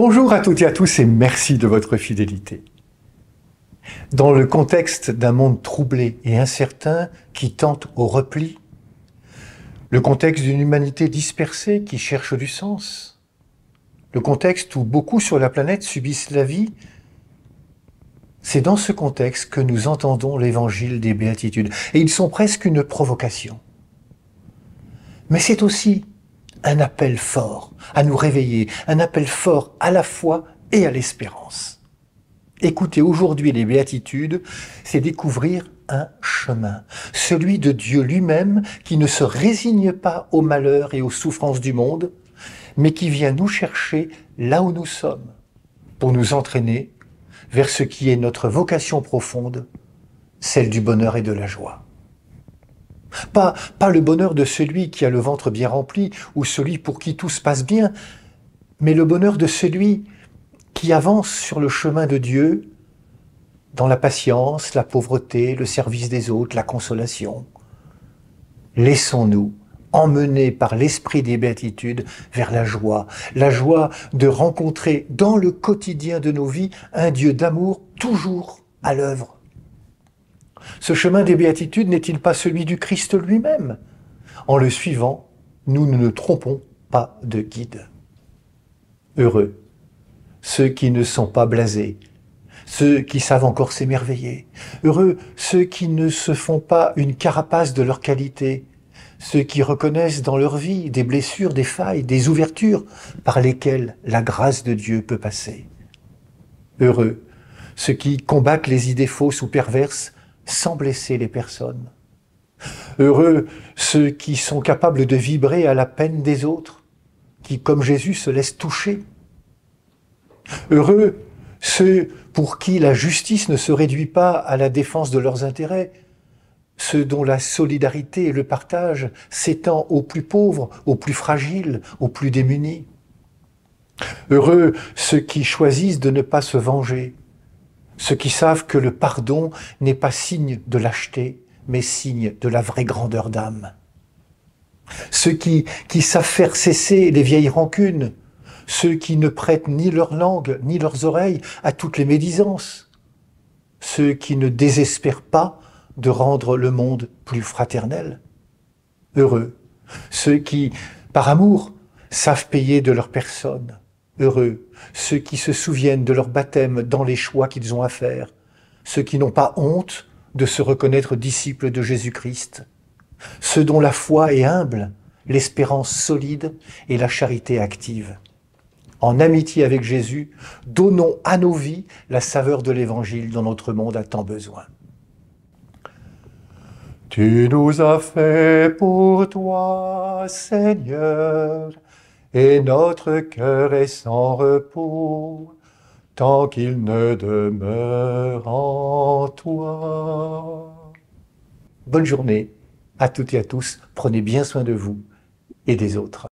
Bonjour à toutes et à tous et merci de votre fidélité. Dans le contexte d'un monde troublé et incertain qui tente au repli, le contexte d'une humanité dispersée qui cherche du sens, le contexte où beaucoup sur la planète subissent la vie, c'est dans ce contexte que nous entendons l'évangile des béatitudes. Et ils sont presque une provocation. Mais c'est aussi un appel fort à nous réveiller, un appel fort à la foi et à l'espérance. Écouter aujourd'hui les béatitudes, c'est découvrir un chemin, celui de Dieu lui-même qui ne se résigne pas aux malheurs et aux souffrances du monde, mais qui vient nous chercher là où nous sommes, pour nous entraîner vers ce qui est notre vocation profonde, celle du bonheur et de la joie. Pas le bonheur de celui qui a le ventre bien rempli ou celui pour qui tout se passe bien, mais le bonheur de celui qui avance sur le chemin de Dieu dans la patience, la pauvreté, le service des autres, la consolation. Laissons-nous emmener par l'esprit des béatitudes vers la joie de rencontrer dans le quotidien de nos vies un Dieu d'amour toujours à l'œuvre. Ce chemin des béatitudes n'est-il pas celui du Christ lui-même? En le suivant, nous ne nous trompons pas de guide. Heureux ceux qui ne sont pas blasés, ceux qui savent encore s'émerveiller. Heureux ceux qui ne se font pas une carapace de leur qualité, ceux qui reconnaissent dans leur vie des blessures, des failles, des ouvertures par lesquelles la grâce de Dieu peut passer. Heureux ceux qui combattent les idées fausses ou perverses sans blesser les personnes. Heureux ceux qui sont capables de vibrer à la peine des autres, qui, comme Jésus, se laissent toucher. Heureux ceux pour qui la justice ne se réduit pas à la défense de leurs intérêts, ceux dont la solidarité et le partage s'étend aux plus pauvres, aux plus fragiles, aux plus démunis. Heureux ceux qui choisissent de ne pas se venger, ceux qui savent que le pardon n'est pas signe de lâcheté, mais signe de la vraie grandeur d'âme. Ceux qui savent faire cesser les vieilles rancunes, ceux qui ne prêtent ni leur langue ni leurs oreilles à toutes les médisances, ceux qui ne désespèrent pas de rendre le monde plus fraternel. Heureux ceux qui, par amour, savent payer de leur personne. Heureux ceux qui se souviennent de leur baptême dans les choix qu'ils ont à faire, ceux qui n'ont pas honte de se reconnaître disciples de Jésus-Christ, ceux dont la foi est humble, l'espérance solide et la charité active. En amitié avec Jésus, donnons à nos vies la saveur de l'Évangile dont notre monde a tant besoin. Tu nous as fait pour toi, Seigneur, et notre cœur est sans repos, tant qu'il ne demeure en toi. Bonne journée à toutes et à tous, prenez bien soin de vous et des autres.